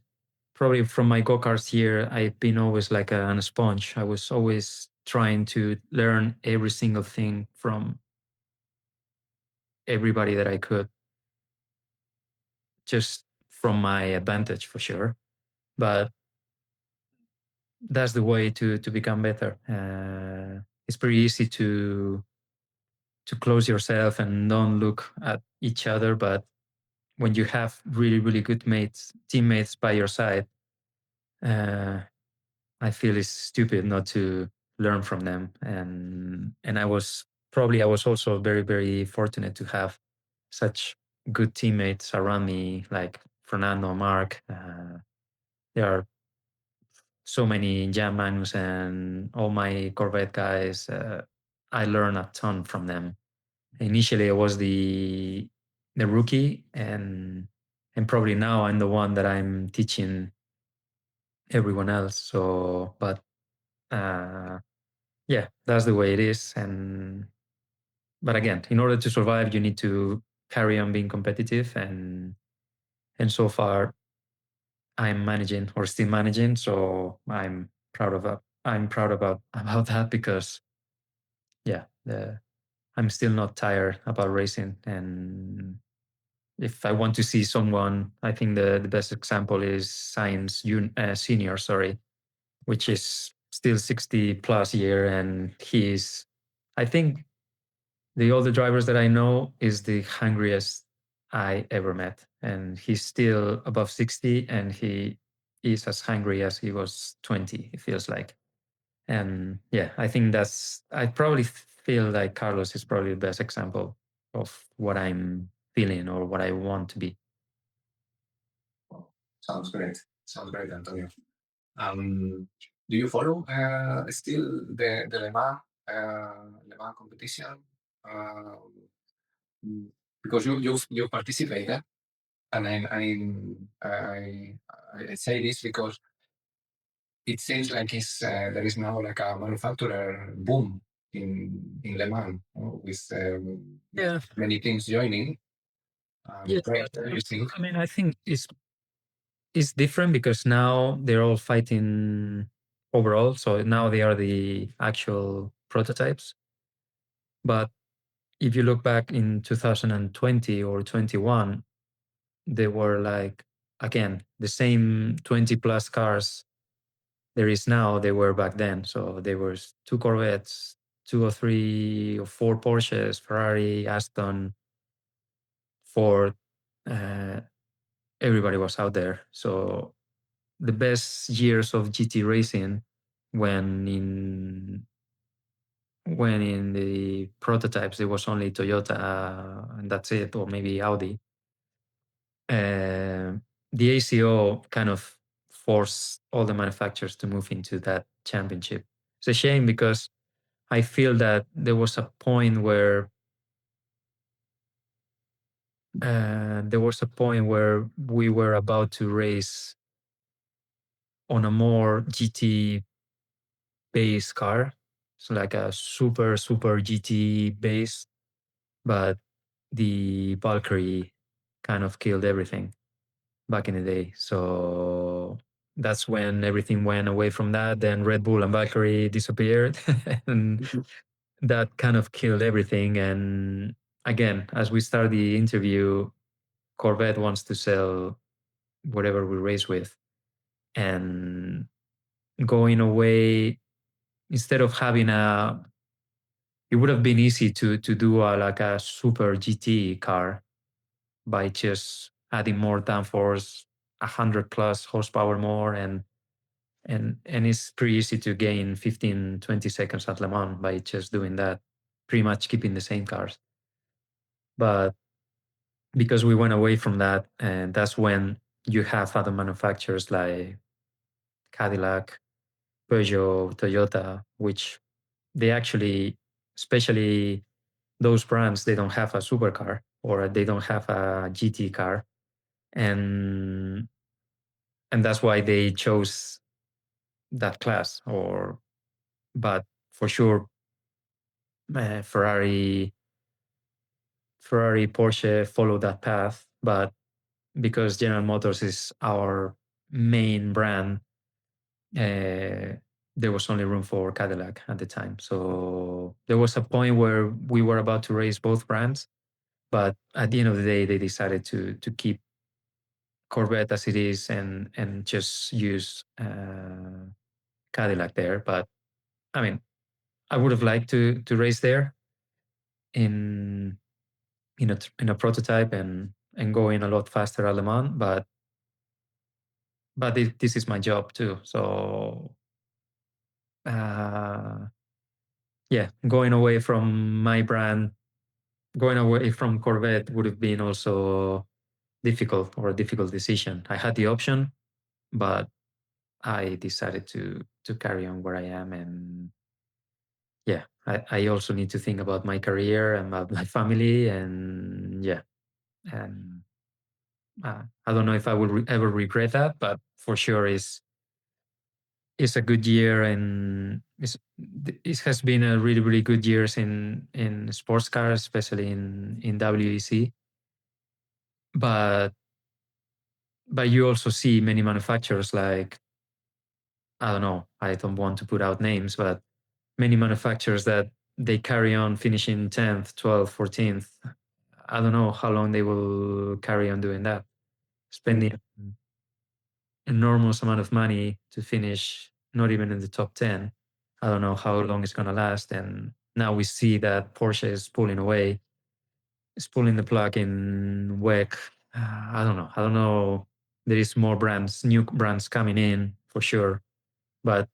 probably from my go-karts here, I've been always like a sponge. I was always trying to learn every single thing from everybody that I could, just from my advantage for sure. But that's the way to become better. It's pretty easy to close yourself and don't look at each other, but when you have really, really good teammates by your side, I feel it's stupid not to learn from them. And I was also very, very fortunate to have such good teammates around me, like Fernando, Mark. There are so many jam manus and all my Corvette guys. I learned a ton from them. Initially, I was the rookie, and probably now I'm the one that I'm teaching everyone else. So, but yeah, that's the way it is. But again, in order to survive, you need to carry on being competitive, and so far I'm managing, or still managing. So I'm proud about that, because yeah, I'm still not tired about racing. And if I want to see someone, I think the best example is Science Senior, which is still 60 plus year, and he's, I think, the older drivers that I know, is the hungriest I ever met, and he's still above 60, and he is as hungry as he was 20, it feels like. And yeah, I think I probably feel like Carlos is probably the best example of what I'm feeling or what I want to be. Sounds great, Antonio. Do you follow still the Le Mans competition? Because you participated, and I say this because it seems like there is now like a manufacturer boom in Le Mans, with many teams joining. Yeah, What do you think? I mean, I think it's different because now they're all fighting overall. So now they are the actual prototypes. But if you look back in 2020 or 21, they were like, again, the same 20 plus cars there is now, they were back then. So there was 2 Corvettes, 2 or 3 or 4 Porsches, Ferrari, Aston, Ford. Everybody was out there. So the best years of GT racing, when in the prototypes there was only Toyota, and that's it, or maybe Audi. The ACO kind of forced all the manufacturers to move into that championship. It's a shame, because I feel that there was a point where we were about to race on a more GT base car, so like a super GT base, but the Valkyrie kind of killed everything back in the day. So that's when everything went away from that. Then Red Bull and Valkyrie disappeared, and that kind of killed everything. And again, as we start the interview, Corvette wants to sell whatever we race with, and going away, instead of having it would have been easy to do like a super GT car by just adding more downforce, 100 plus horsepower more, and it's pretty easy to gain 15, 20 seconds at Le Mans by just doing that, pretty much keeping the same cars. But because we went away from that, and that's when you have other manufacturers like Cadillac, Peugeot, Toyota, which they actually, especially those brands, they don't have a supercar or they don't have a GT car. And that's why they chose that class. But for sure, Ferrari, Porsche follow that path. But because General Motors is our main brand, there was only room for Cadillac at the time. So there was a point where we were about to race both brands, but at the end of the day, they decided to keep Corvette as it is and just use Cadillac there. But I mean, I would have liked to race there in a prototype and going a lot faster at Le Mans, but this is my job too. So yeah, going away from my brand, going away from Corvette would have been also difficult, or a difficult decision. I had the option, but I decided to carry on where I am. And yeah, I also need to think about my career and about my family, and yeah, and I don't know if I will ever regret that, but for sure it's a good year, and it has been a really, really good years in sports cars, especially in WEC. But you also see many manufacturers like, I don't know, I don't want to put out names, but many manufacturers that they carry on finishing 10th, 12th, 14th. I don't know how long they will carry on doing that, spending enormous amount of money to finish not even in the top 10. I don't know how long it's going to last. And now we see that Porsche is pulling away, is pulling the plug in WEC. I don't know. There is more brands, new brands coming in for sure. But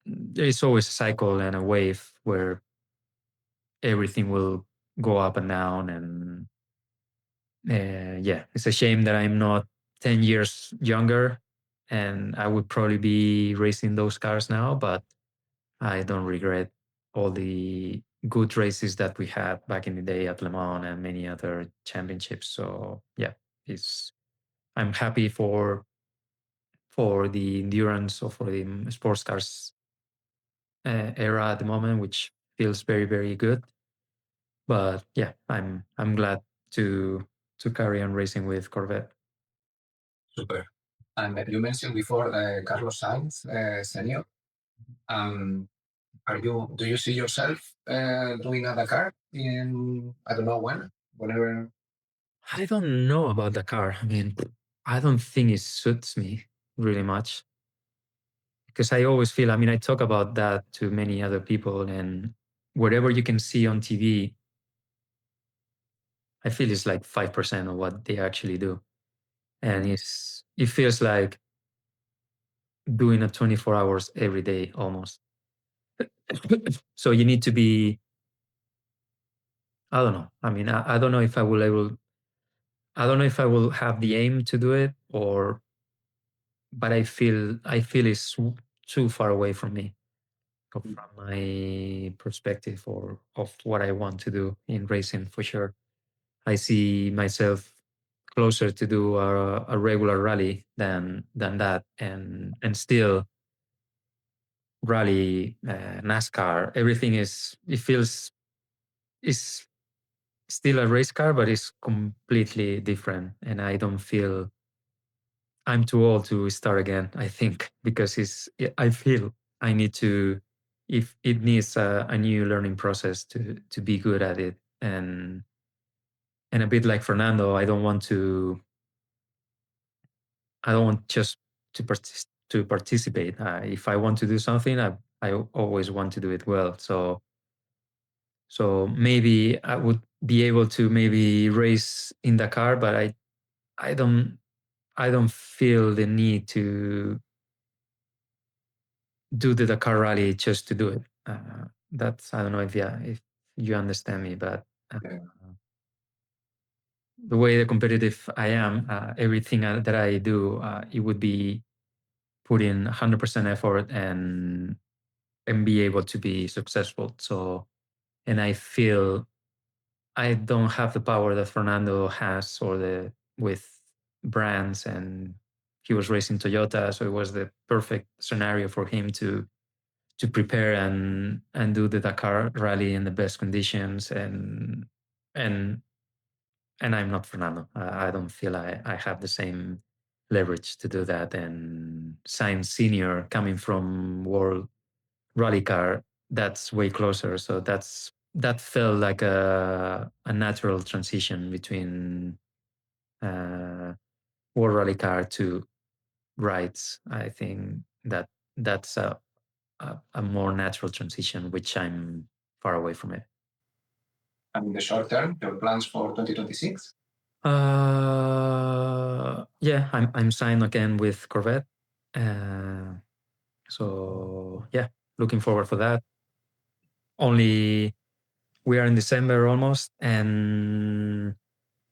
there is always a cycle and a wave where everything will go up and down. And yeah, it's a shame that I'm not 10 years younger, and I would probably be racing those cars now, but I don't regret all the good races that we had back in the day at Le Mans and many other championships. So yeah, I'm happy for the endurance or for the sports cars era at the moment, which feels very, very good. But yeah, I'm glad to carry on racing with Corvette. Super. And you mentioned before Carlos Sainz, Senior. Do you see yourself doing a Dakar in, I don't know when, whenever? I don't know about the car. I mean, I don't think it suits me really much, because I always feel, I mean, I talk about that to many other people, and whatever you can see on TV, I feel it's like 5% of what they actually do. And it feels like doing it 24 hours every day almost. So you need to be, I don't know. I mean, I don't know if I will have the aim to do it, but I feel it's too far away from me, from my perspective or of what I want to do in racing for sure. I see myself closer to do a regular rally than that, and still rally, NASCAR, everything is still a race car, but it's completely different, and I don't feel I'm too old to start again, I think, because I feel I need to, if it needs a new learning process to be good at it. And a bit like Fernando, I don't want just to participate. If I want to do something, I always want to do it well. So maybe I would be able to maybe race in Dakar, but I don't feel the need to do the Dakar rally just to do it. That's, I don't know if you understand me, but the way the competitive I am, everything that I do, it would be put in 100% effort and be able to be successful. So, and I feel I don't have the power that Fernando has, or with brands, and he was racing Toyota, so it was the perfect scenario for him to prepare and do the Dakar rally in the best conditions. And I'm not Fernando. I don't feel I have the same leverage to do that. And Sainz Senior, coming from World Rally Car, that's way closer. So that felt like a natural transition between World Rally Car to rides. I think that's a more natural transition, which I'm far away from it. And in the short term, your plans for 2026? Yeah, I'm signed again with Corvette. So yeah, looking forward for that. Only we are in December almost, and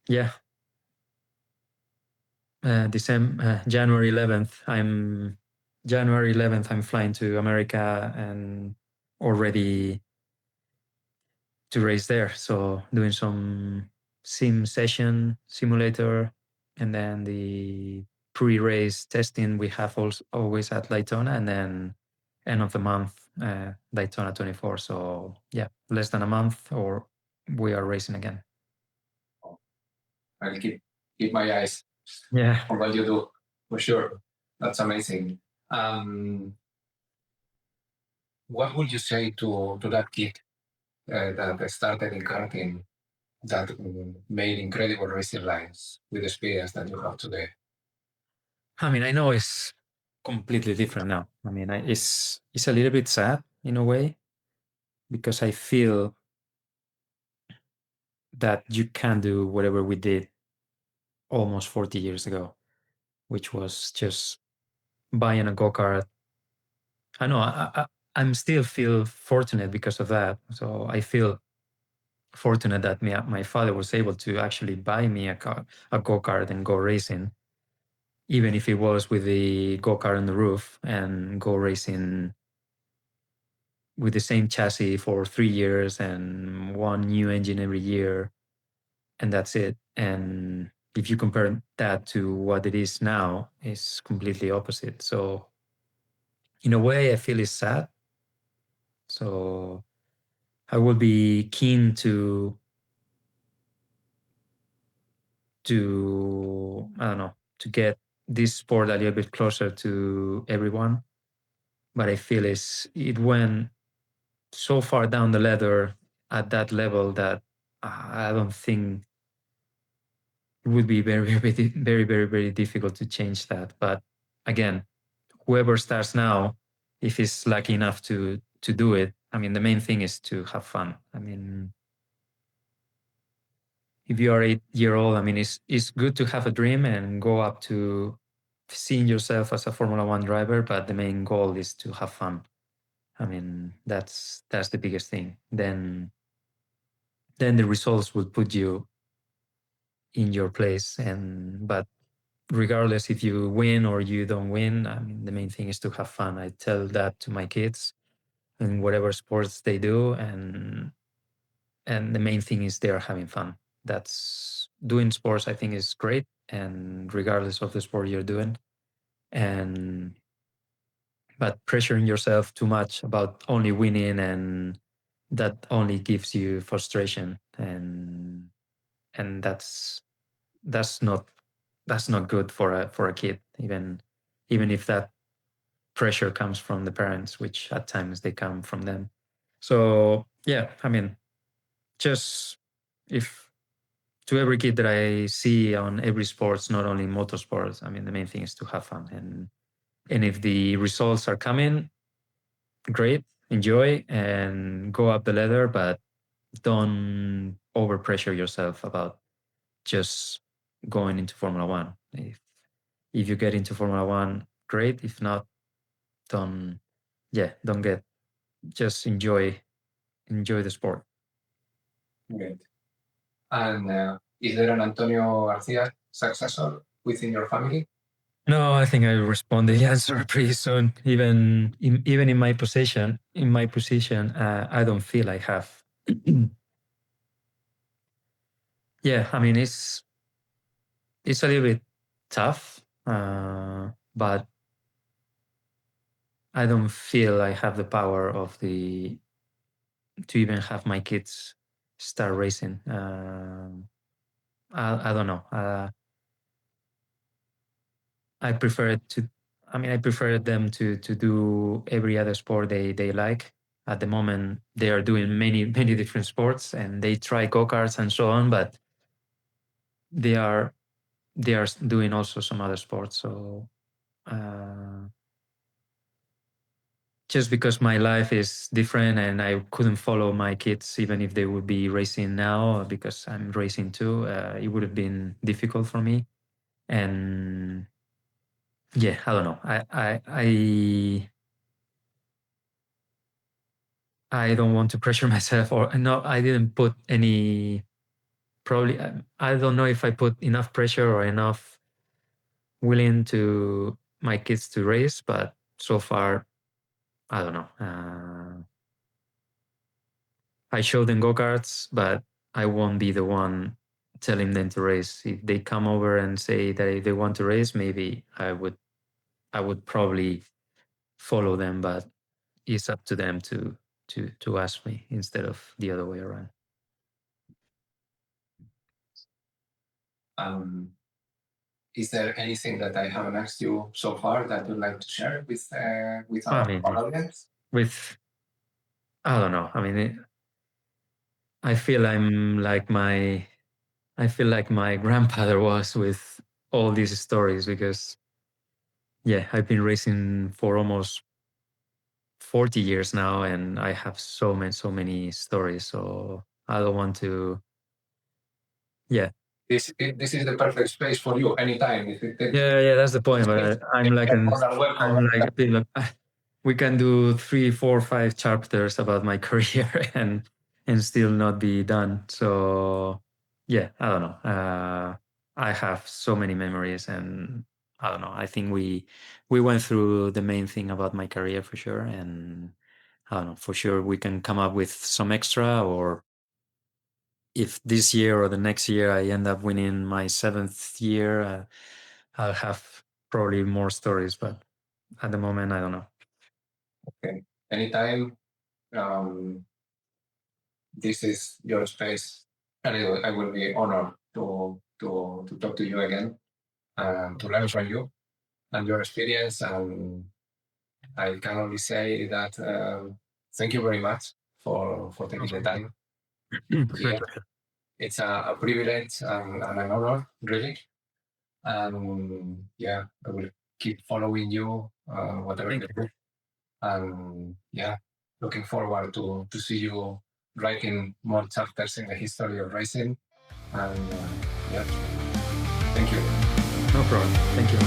yeah, January 11th. January 11th. I'm flying to America and already to race there. So doing some simulator, and then the pre-race testing we have always at Daytona, and then end of the month, Daytona 24. So yeah, less than a month, or we are racing again. I'll keep my eyes Yeah. on what you do, for sure. That's amazing. What would you say to that kid that started in karting, that made incredible racing lines with the experience that you have today? I mean, I know it's completely different now. I mean, it's a little bit sad in a way, because I feel that you can do whatever we did almost 40 years ago, which was just buying a go-kart. I know I'm still feel fortunate because of that. So I feel fortunate that my father was able to actually buy me a go-kart and go racing, even if it was with the go-kart on the roof, and go racing with the same chassis for 3 years and one new engine every year, and that's it. And if you compare that to what it is now, it's completely opposite. So in a way, I feel it's sad. So I would be keen to I don't know, to get this sport a little bit closer to everyone. But I feel it went so far down the ladder at that level that I don't think it would be very, very, very, very, very difficult to change that. But again, whoever starts now, if he's lucky enough to do it, I mean, the main thing is to have fun. I mean, if you are 8-year-old, I mean, it's good to have a dream and go up to seeing yourself as a Formula One driver, but the main goal is to have fun. I mean, that's the biggest thing. Then the results will put you in your place. But regardless if you win or you don't win, I mean, the main thing is to have fun. I tell that to my kids in whatever sports they do, and the main thing is they're having fun. That's doing sports, I think, is great, and regardless of the sport you're doing. But pressuring yourself too much about only winning, and that only gives you frustration, and that's not that's not good for a kid, even if that pressure comes from the parents, which at times they come from them. So yeah, I mean, just if to every kid that I see on every sports, not only motorsports, I mean, the main thing is to have fun, and if the results are coming, great, enjoy and go up the ladder, but don't overpressure yourself about just going into Formula One. If you get into Formula One, great. If not, don't get. Just enjoy the sport. Great. And is there an Antonio Garcia successor within your family? No, I think I responded the answer pretty soon. Even in my position, I don't feel I have. Yeah, I mean it's a little bit tough, but I don't feel I have the power to even have my kids start racing. I don't know. I prefer them to do every other sport they like. At the moment, they are doing many different sports, and they try go-karts and so on, but they are doing also some other sports. So just because my life is different and I couldn't follow my kids even if they would be racing now, because I'm racing too, it would have been difficult for me. And yeah, I don't know. I don't want to pressure myself, or no, I didn't put any. Probably, I don't know if I put enough pressure or enough willing to my kids to race, but so far, I don't know. I show them go-karts, but I won't be the one telling them to race. If they come over and say that if they want to race, maybe I would probably follow them, but it's up to them to ask me instead of the other way around. Is there anything that I haven't asked you so far that you'd like to share with our audience? I don't know. I mean, I feel like my grandfather was with all these stories, because yeah, I've been racing for almost 40 years now, and I have so many stories. So I don't want to. Yeah. This is the perfect space for you anytime. Yeah, that's the point. But we can do 3, 4, 5 chapters about my career and still not be done. So yeah, I don't know. I have so many memories, and I don't know. I think we went through the main thing about my career for sure, and I don't know, for sure we can come up with some extra, or if this year or the next year I end up winning my 7th year, I'll have probably more stories, but at the moment, I don't know. Okay. Anytime. This is your space, and I will be honored to talk to you again and to learn from you and your experience. And I can only say that thank you very much for taking the time. Yeah. It's a privilege and an honor, really. And yeah, I will keep following you, whatever you do. And yeah, looking forward to see you writing more chapters in the history of racing. And yeah, thank you. No problem. Thank you.